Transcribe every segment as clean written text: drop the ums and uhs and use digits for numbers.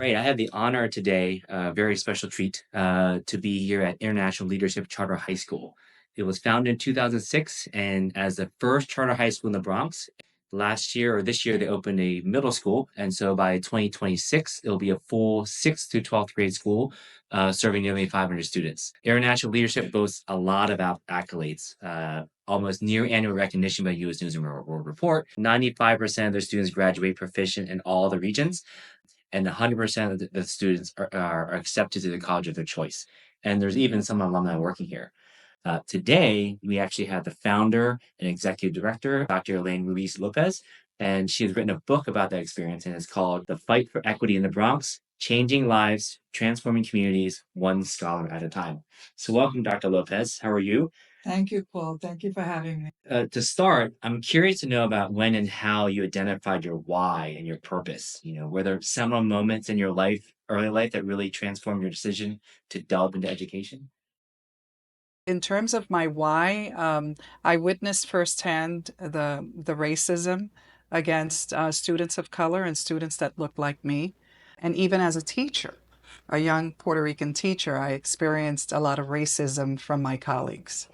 Right. I have the honor today, a very special treat, to be here at International Leadership Charter High School. It was founded in 2006 and as the first charter high school in the Bronx. Last year or this year, they opened a middle school. And so by 2026, it'll be a full 6th through 12th grade school, serving nearly 500 students. International Leadership boasts a lot of accolades. Almost near annual recognition by U.S. News and World Report. 95% of their students graduate proficient in all the regions, and 100% of the students are accepted to the college of their choice. And there's even some alumni working here. Today, we actually have the founder and executive director, Dr. Elaine Ruiz Lopez, and she has written a book about that experience, and it's called The Fight for Equity in the Bronx, Changing Lives, Transforming Communities, One Scholar at a Time. So welcome, Dr. Lopez. How are you? Thank you, Paul. Thank you for having me. To start, I'm curious to know about when and how you identified your why and your purpose. Were there seminal moments in your early life, that really transformed your decision to delve into education? In terms of my why, I witnessed firsthand the racism against students of color and students that looked like me. And even as a teacher, a young Puerto Rican teacher, I experienced a lot of racism from my colleagues.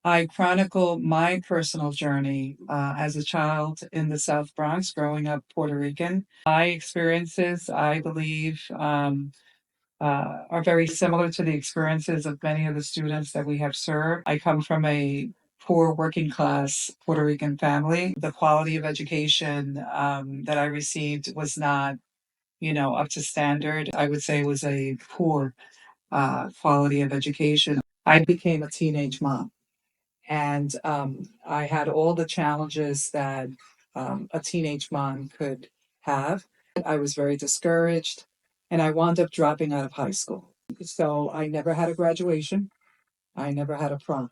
I chronicle my personal journey as a child in the South Bronx, growing up Puerto Rican. My experiences, I believe, are very similar to the experiences of many of the students that we have served. I come from a poor working class Puerto Rican family. The quality of education that I received was not, up to standard. I would say it was a poor quality of education. I became a teenage mom, and I had all the challenges that a teenage mom could have. I was very discouraged, and I wound up dropping out of high school. So I never had a graduation. I never had a prom.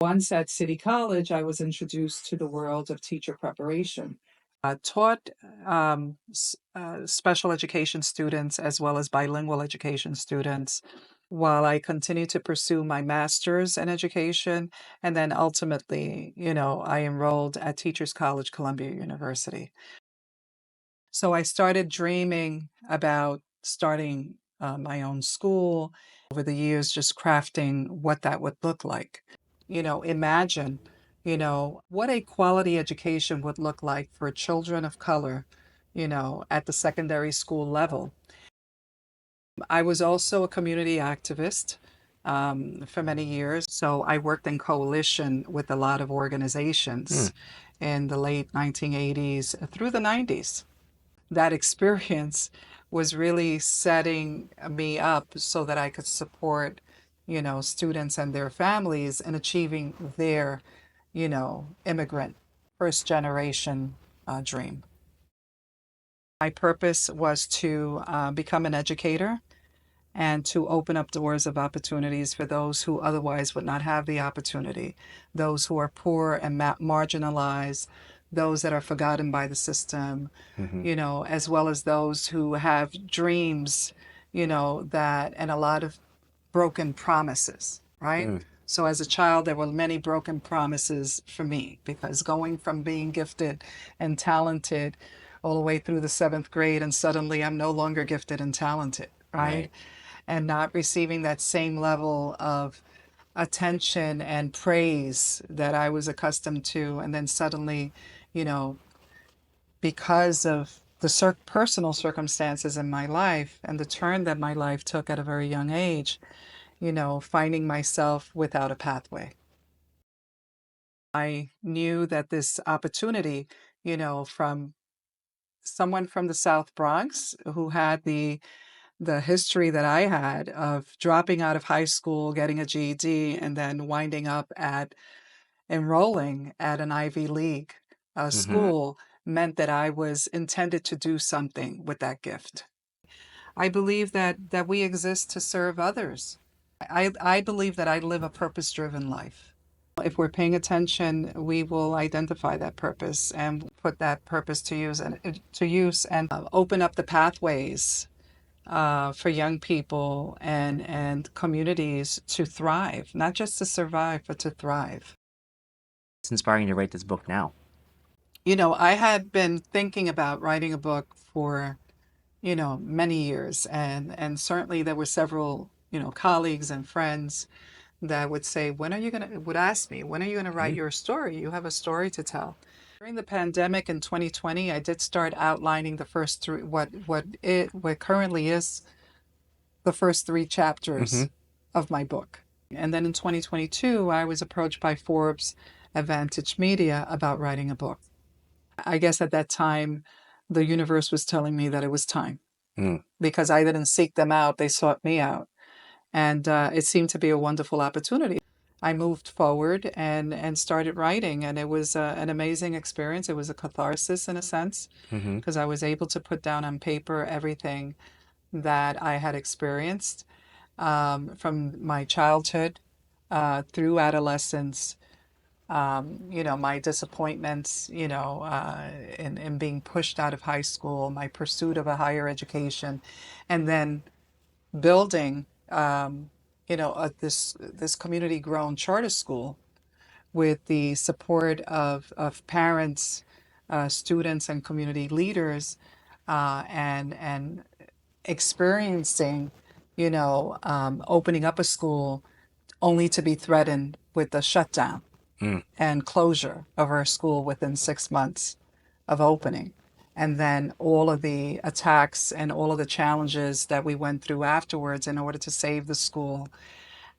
Once at City College, I was introduced to the world of teacher preparation. I taught special education students as well as bilingual education students while I continued to pursue my master's in education. And then ultimately, I enrolled at Teachers College, Columbia University. So I started dreaming about starting my own school over the years, just crafting what that would look like. Imagine, what a quality education would look like for children of color, at the secondary school level. I was also a community activist for many years. So I worked in coalition with a lot of organizations in the late 1980s through the 90s. That experience was really setting me up so that I could support, students and their families in achieving their, immigrant first generation dream. My purpose was to become an educator and to open up doors of opportunities for those who otherwise would not have the opportunity, those who are poor and marginalized, those that are forgotten by the system, as well as those who have dreams, that and a lot of broken promises, right? So as a child, there were many broken promises for me because going from being gifted and talented all the way through the seventh grade, and suddenly I'm no longer gifted and talented, right? And not receiving that same level of attention and praise that I was accustomed to. And then suddenly, you know, because of the personal circumstances in my life and the turn that my life took at a very young age, finding myself without a pathway. I knew that this opportunity, from someone from the South Bronx who had the history that I had of dropping out of high school, getting a GED, and then winding up at enrolling at an Ivy League school meant that I was intended to do something with that gift. I believe that we exist to serve others. I believe that I live a purpose-driven life. If we're paying attention, we will identify that purpose and put that purpose to use and open up the pathways for young people and communities to thrive, not just to survive, but to thrive. It's inspiring to write this book now. I had been thinking about writing a book for many years. And certainly there were several, colleagues and friends that would say, would ask me, when are you going to write Mhm. your story? You have a story to tell. During the pandemic in 2020, I did start outlining the first three, what currently is the first three Mhm. chapters of my book. And then in 2022, I was approached by Forbes Advantage Media about writing a book. I guess at that time, the universe was telling me that it was time Mm. because I didn't seek them out, they sought me out. And it seemed to be a wonderful opportunity. I moved forward and started writing, and it was an amazing experience. It was a catharsis in a sense Mhm. because I was able to put down on paper everything that I had experienced from my childhood through adolescence. My disappointments, in being pushed out of high school, my pursuit of a higher education, and then building, this community grown charter school with the support of parents, students, and community leaders, and experiencing, opening up a school only to be threatened with a shutdown Mm. and closure of our school within 6 months of opening. And then all of the attacks and all of the challenges that we went through afterwards in order to save the school.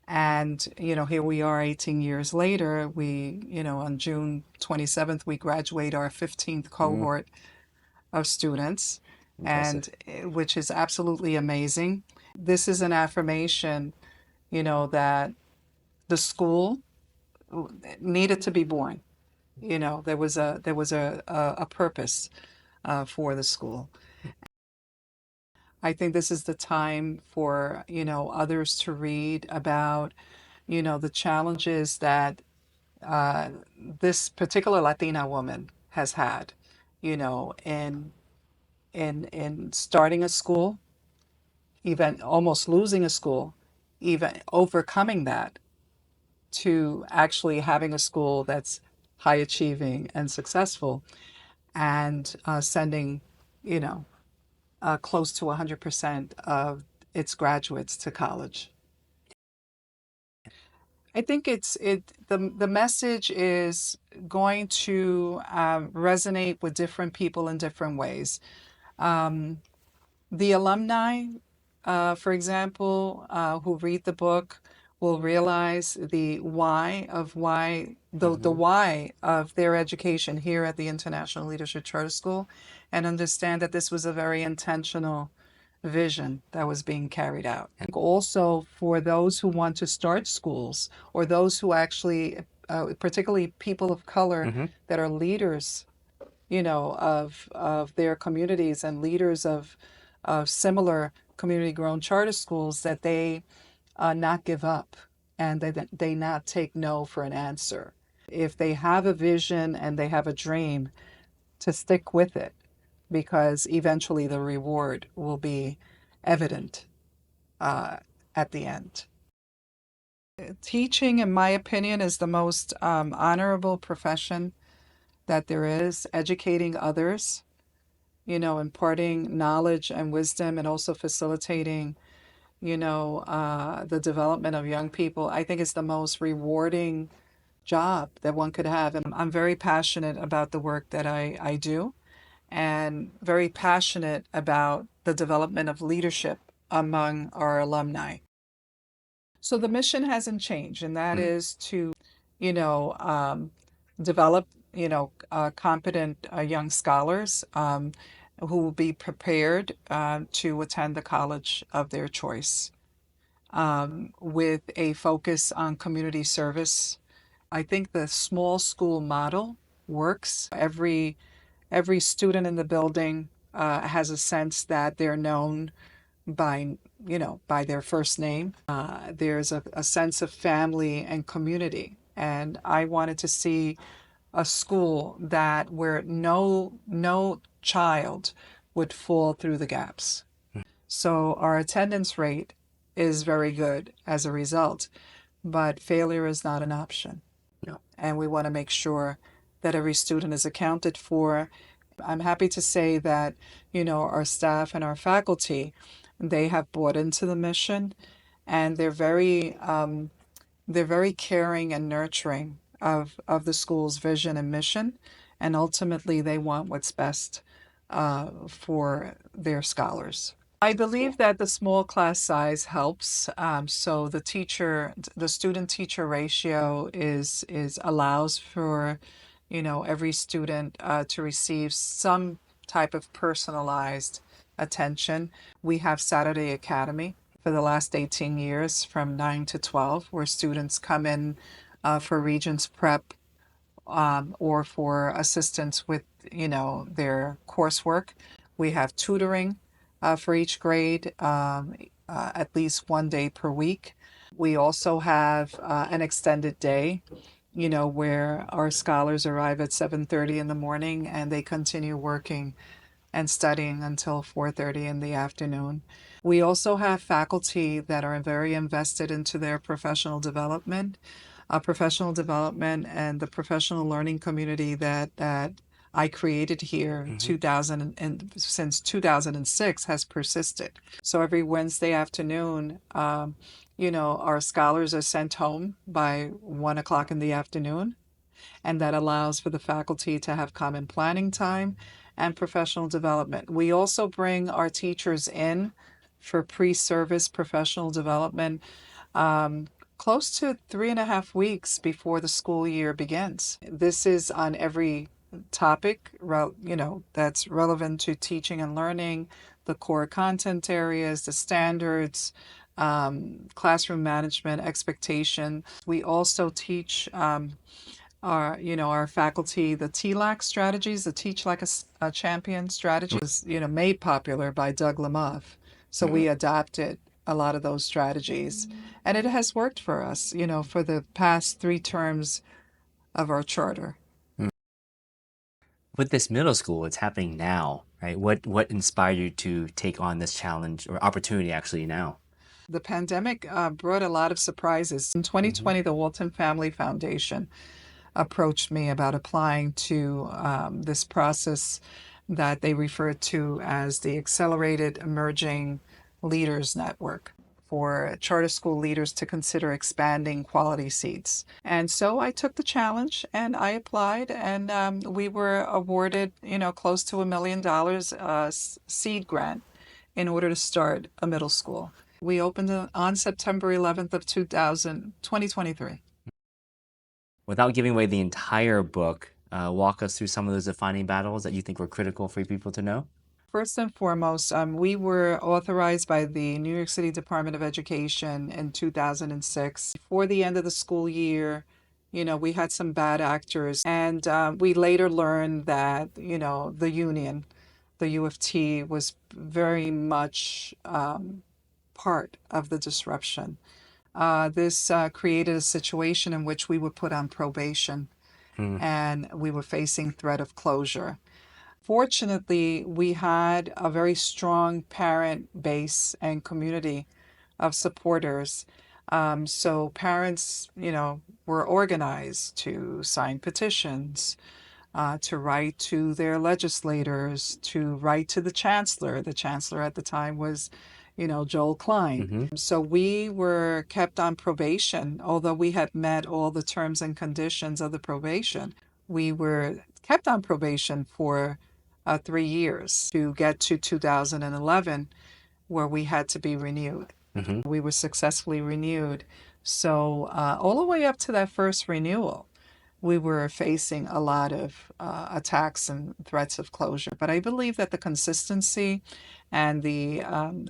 And, here we are 18 years later. On June 27th, we graduate our 15th Mm. cohort of students, Impressive. and which is absolutely amazing. This is an affirmation, that the school needed to be born. There was a purpose for the school. I think this is the time for, others to read about, the challenges that uh, this particular Latina woman has had, in starting a school, even almost losing a school, even overcoming that to actually having a school that's high achieving and successful, and sending, you know, close to 100% of its graduates to college. I think the message is going to resonate with different people in different ways. Um, the alumni, for example, who read the book will realize the Mhm. why of their education here at the International Leadership Charter School, and understand that this was a very intentional vision that was being carried out. And also for those who want to start schools, or those who actually, particularly people of color Mhm. that are leaders, of their communities and leaders of similar community grown charter schools, that they not give up, and they not take no for an answer. If they have a vision and they have a dream, to stick with it, because eventually the reward will be evident uh, at the end. Teaching, in my opinion, is the most honorable profession that there is. Educating others, imparting knowledge and wisdom, and also facilitating, the development of young people, I think is the most rewarding job that one could have. And I'm very passionate about the work that I do, and very passionate about the development of leadership among our alumni. So the mission hasn't changed, and that Mm. is to, you know, um, develop, competent young scholars who will be prepared to attend the college of their choice, with a focus on community service. I think the small school model works. Every student in the building has a sense that they're known by their first name. There's a sense of family and community. And I wanted to see a school that where no child would fall through the gaps. So our attendance rate is very good as a result, but failure is not an option. No. And we want to make sure that every student is accounted for, I'm happy to say that, our staff and our faculty, they have bought into the mission, and they're very caring and nurturing of the school's vision and mission, and ultimately they want what's best for their scholars. I believe that the small class size helps. So the student teacher ratio is allows for, every student to receive some type of personalized attention. We have Saturday Academy for the last 18 years from 9 to 12, where students come in for Regents Prep or for assistance with, their coursework. We have tutoring for each grade at least 1 day per week. We also have an extended day, where our scholars arrive at 7:30 in the morning and they continue working and studying until 4:30 in the afternoon. We also have faculty that are very invested into their professional development and the professional learning community that I created here Hmm. 2000 and since 2006 has persisted. So every Wednesday afternoon, our scholars are sent home by 1 o'clock in the afternoon, and that allows for the faculty to have common planning time and professional development. We also bring our teachers in for pre-service professional development um, close to 3.5 weeks before the school year begins. This is on every topic, that's relevant to teaching and learning, the core content areas, the standards, classroom management, expectation. We also teach our faculty the TLAC strategies, the Teach Like a Champion strategy was, made popular by Doug Lamov. So we adopted a lot of those strategies, and it has worked for us, for the past 3 terms of our charter. With this middle school, it's happening now, right? What inspired you to take on this challenge or opportunity actually now? The pandemic brought a lot of surprises. In Hmm. 2020, the Walton Family Foundation approached me about applying to this process that they refer to as the Accelerated Emerging Leaders Network for charter school leaders to consider expanding quality seats. And so I took the challenge and I applied, and we were awarded, close to $1 million seed grant in order to start a middle school. We opened on September 11th of 2023. Without giving away the entire book, walk us through some of those defining battles that you think were critical for people to know. First and foremost, we were authorized by the New York City Department of Education in 2006. Before the end of the school year, we had some bad actors, and we later learned that, the union, the U of T, was very much part of the disruption. This created a situation in which we were put on probation Mm. and we were facing threat of closure. Fortunately, we had a very strong parent base and community of supporters. So parents, were organized to sign petitions, to write to their legislators, to write to the chancellor. The chancellor at the time was, Joel Klein. Hmm. So we were kept on probation, although we had met all the terms and conditions of the probation. We were kept on probation for 3 years to get to 2011, where we had to be renewed. Hmm. We were successfully renewed. So all the way up to that first renewal, we were facing a lot of attacks and threats of closure. But I believe that the consistency and the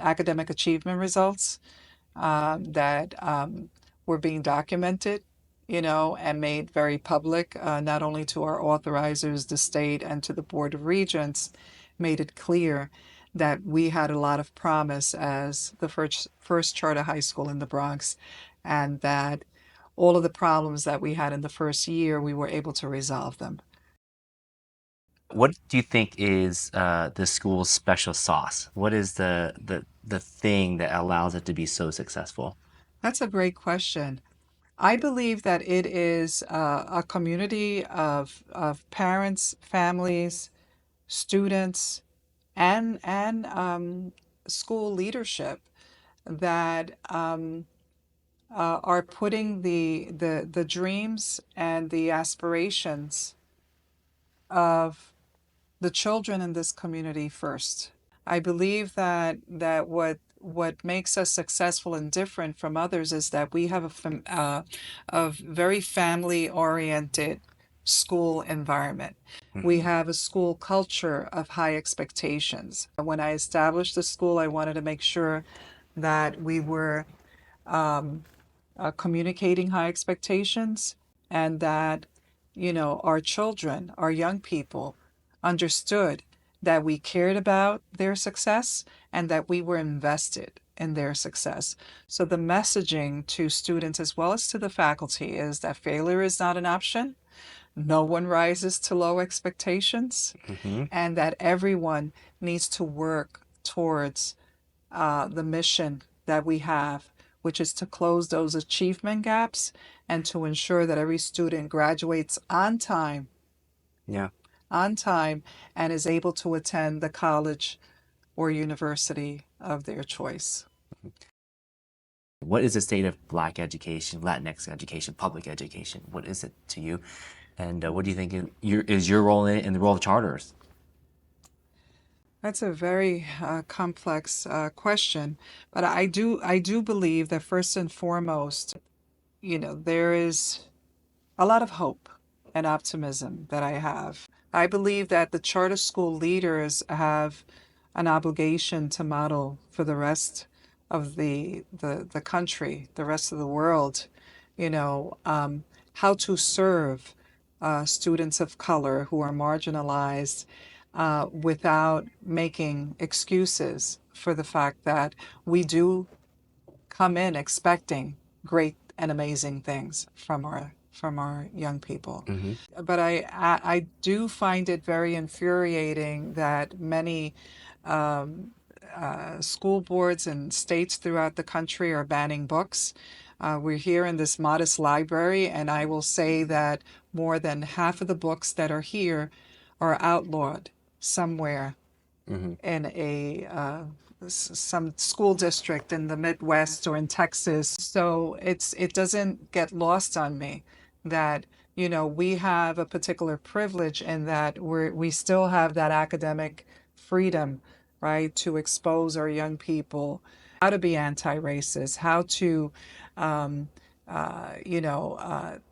academic achievement results that were being documented, and made very public, not only to our authorizers, the state, and to the Board of Regents, made it clear that we had a lot of promise as the first charter high school in the Bronx, and that all of the problems that we had in the first year, we were able to resolve them. What do you think is the school's special sauce? What is the thing that allows it to be so successful? That's a great question. I believe that it is a community of parents, families, students, and school leadership that are putting the dreams and the aspirations of the children in this community first. I believe that what makes us successful and different from others is that we have a very family oriented school environment. We Hmm. have a school culture of high expectations. When I established the school, I wanted to make sure that we were communicating high expectations, and that, our children, our young people understood that we cared about their success and that we were invested in their success. So the messaging to students as well as to the faculty is that failure is not an option. No one rises to low expectations, Hmm. and that everyone needs to work towards the mission that we have, which is to close those achievement gaps and to ensure that every student graduates Yeah. on time, and is able to attend the college or university of their choice. What is the state of Black education, Latinx education, public education? What is it to you? And what do you think is your role in it and the role of charters? That's a very complex question, but I do believe that first and foremost, there is a lot of hope and optimism that I have. I believe that the charter school leaders have an obligation to model for the rest of the country, the rest of the world, how to serve students of color who are marginalized without making excuses for the fact that we do come in expecting great and amazing things from our young people. Hmm. But I do find it very infuriating that many school boards and states throughout the country are banning books. We're here in this modest library, and I will say that more than half of the books that are here are outlawed somewhere Hmm. in some school district in the Midwest or in Texas. So it doesn't get lost on me that, we have a particular privilege in that we still have that academic freedom, right, to expose our young people how to be anti-racist, how to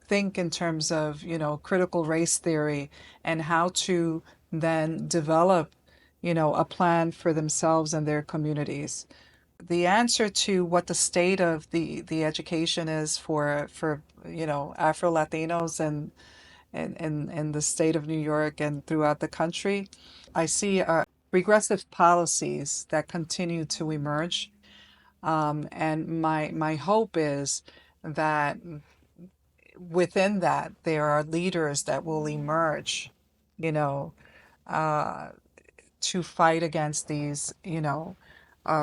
think in terms of, critical race theory, and how to then develop, a plan for themselves and their communities. The answer to what the state of the education is for Afro Latinos and the state of New York and throughout the country, I see regressive policies that continue to emerge. And my hope is that within that there are leaders that will emerge, you know, uh, to fight against these,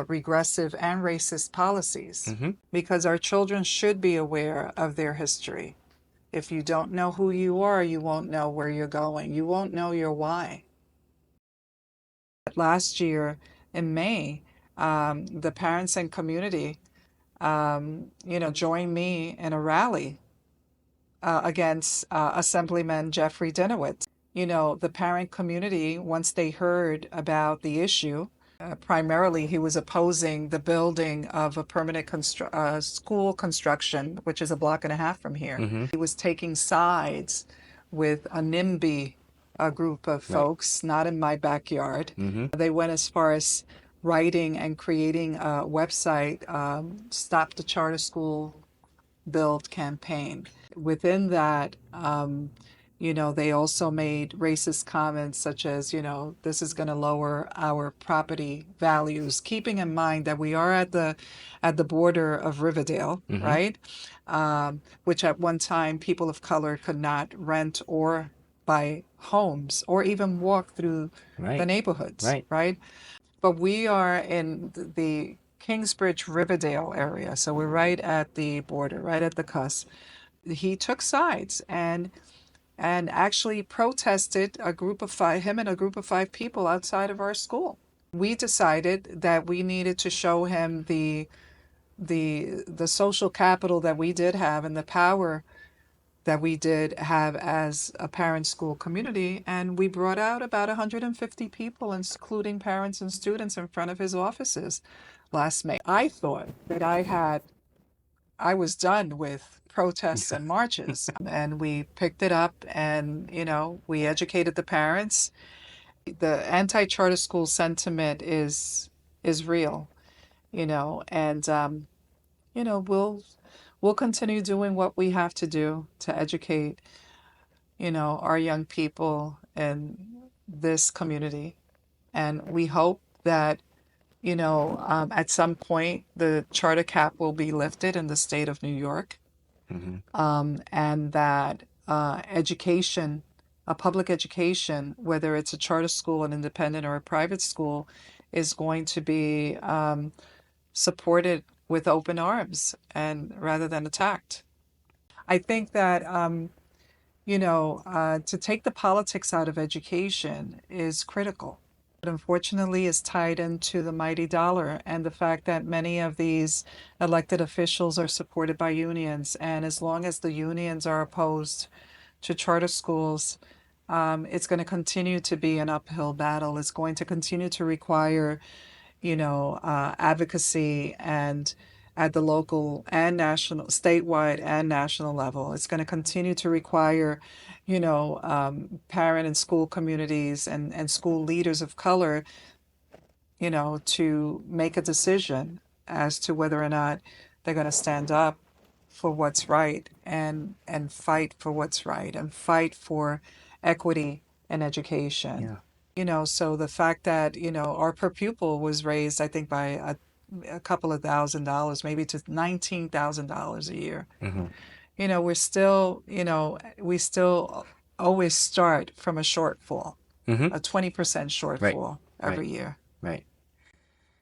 regressive and racist policies, Hmm. because our children should be aware of their history. If you don't know who you are, you won't know where you're going. You won't know your why. Last year in May, the parents and community, joined me in a rally against Assemblyman Jeffrey Dinowitz. The parent community, once they heard about the issue, primarily he was opposing the building of a permanent school construction, which is a block and a half from here. Hmm. He was taking sides with a NIMBY group of Right. folks, not in my backyard. Hmm. They went as far as writing and creating a website, Stop the Charter School Build campaign. Within that, they also made racist comments such as, this is going to lower our property values, keeping in mind that we are at the border of Riverdale, Hmm. right? Which at one time people of color could not rent or buy homes or even walk through the Right. neighborhoods, Right. right? But we are in the Kingsbridge Riverdale area, so we're right at the border, right at the cusp. He took sides, and and actually protested a group of five, him and a group of five people outside of our school. We decided that we needed to show him the social capital that we did have and the power that we did have as a parent school community. And we brought out about 150 people, including parents and students, in front of his offices last May. I thought that I was done with protests and marches. And we picked it up and, we educated the parents. The anti-charter school sentiment is real, and we'll continue doing what we have to do to educate, our young people in this community. And we hope that, at some point the charter cap will be lifted in the state of New York, Hmm. and that education, a public education, whether it's a charter school, an independent, or a private school, is going to be supported with open arms and rather than attacked. I think that to take the politics out of education is critical. But unfortunately, is tied into the mighty dollar and the fact that many of these elected officials are supported by unions. And as long as the unions are opposed to charter schools, it's going to continue to be an uphill battle. It's going to continue to require, advocacy and at the local and national, statewide and national level. It's going to continue to require, parent and school communities and school leaders of color, to make a decision as to whether or not they're going to stand up for what's right and fight for what's right and fight for equity in education. Yeah. So the fact that, our per pupil was raised, I think, by a couple of $1,000s, maybe to $19,000 a year. Hmm. We're still, we still always start from a shortfall, Hmm. a 20% Right. shortfall Right. every year. Right.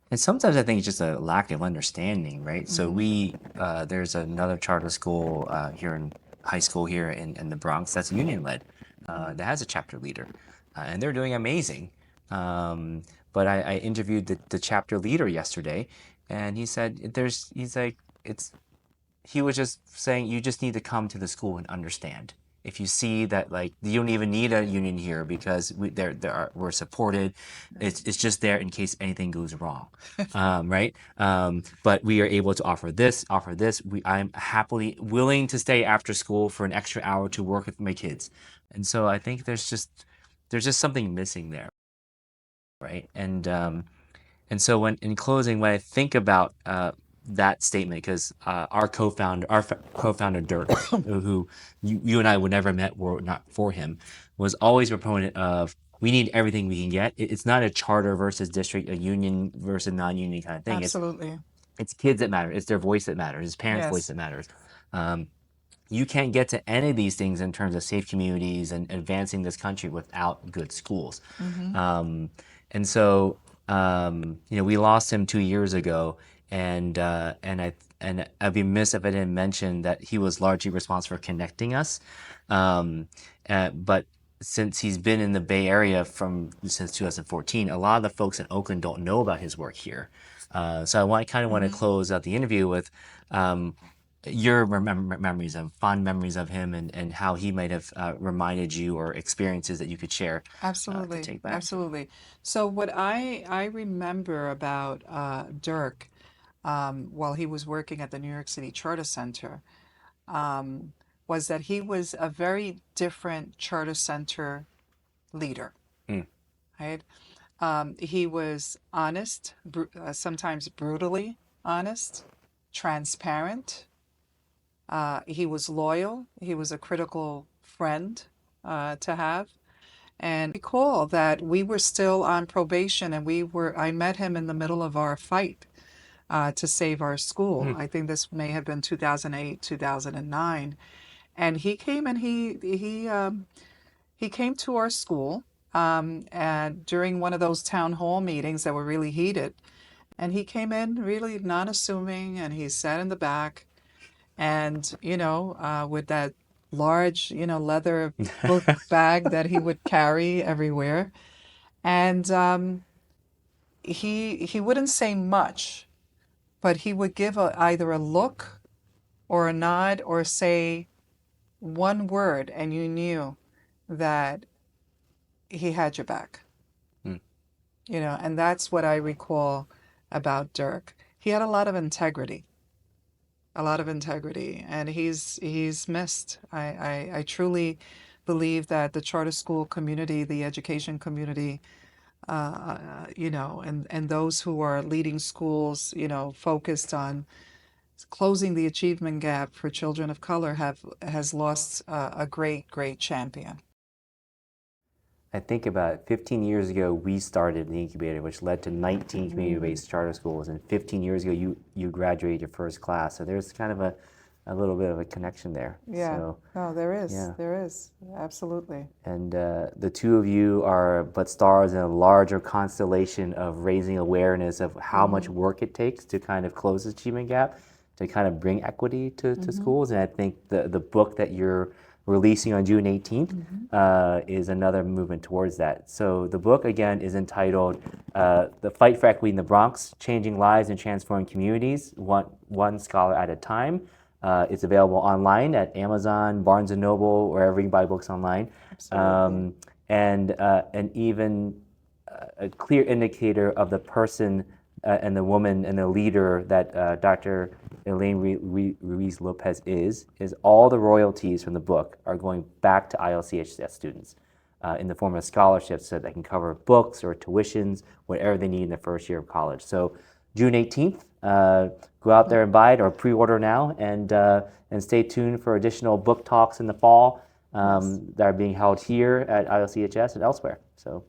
And sometimes I think it's just a lack of understanding, right? So Hmm. there's another charter school here in high school here in the Bronx that's union led, that has a chapter leader, and they're doing amazing. But I interviewed the chapter leader yesterday, and he said he's like, he was just saying you just need to come to the school and understand. If you see that, like, you don't even need a union here because we're supported. It's just there in case anything goes wrong, right? But we are able to offer this, offer this. I'm happily willing to stay after school for an extra hour to work with my kids, and so I think there's just something missing there, right? And so, when in closing, when I think about that statement, because our co-founder Dirk, who you and I would never met were not for him, was always a proponent of we need everything we can get. It's not a charter versus district, a union versus non-union kind of thing. Absolutely. It's kids that matter. It's their voice that matters. It's parents' voice Yes. that matters. Um, you can't get to any of these things in terms of safe communities and advancing this country without good schools. Hmm. Um, and so, we lost him 2 years ago, and I'd be remiss if I didn't mention that he was largely responsible for connecting us. But since he's been in the Bay Area since 2014, a lot of the folks in Oakland don't know about his work here. So I kind of want to Hmm. close out the interview with um, your fond memories of him, and how he might have reminded you, or experiences that you could share to Absolutely. take back. Absolutely. So what I remember about Dirk, while he was working at the New York City Charter Center, um, was that he was a very different charter center leader, Mm, right? He was honest, sometimes brutally honest, transparent. He was loyal. He was a critical friend to have. And recall that we were still on probation, and I met him in the middle of our fight to save our school. mm, I think this may have been 2008, 2009. And he came and he came to our school, and during one of those town hall meetings that were really heated. And he came in really non-assuming, and he sat in the back, and with that large, leather book bag that he would carry everywhere. And he wouldn't say much, but he would give either a look or a nod or say one word, and you knew that he had your back. Mm. And that's what I recall about Dirk. He had a lot of integrity, and he's missed. I truly believe that the charter school community, the education community, and those who are leading schools, focused on closing the achievement gap for children of color has lost a great champion. I think about 15 years ago, we started the incubator, which led to 19 community-based charter schools. And 15 years ago, you graduated your first class. So there's kind of a little bit of a connection there. Yeah. So, No, there is. yeah. There is. Absolutely. And the two of you are but stars in a larger constellation of raising awareness of how much work it takes to kind of close the achievement gap, to kind of bring equity to schools. And I think the book that you're releasing on June 18th is another movement towards that. So the book, again, is entitled The Fight for Equity in the Bronx, Changing Lives and Transforming Communities, one Scholar at a Time. It's available online at Amazon, Barnes & Noble, wherever you can buy books online. Absolutely. And even a clear indicator of the person and the woman and the leader that Dr. Elaine Ruiz Lopez is all the royalties from the book are going back to ILCHS students in the form of scholarships so they can cover books or tuitions, whatever they need in the first year of college. So June 18th, go out there and buy it or pre-order now, and stay tuned for additional book talks in the fall that are being held here at ILCHS and elsewhere. So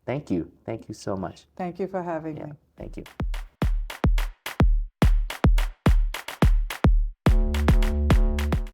thank you so much. Thank you for having me. Thank you.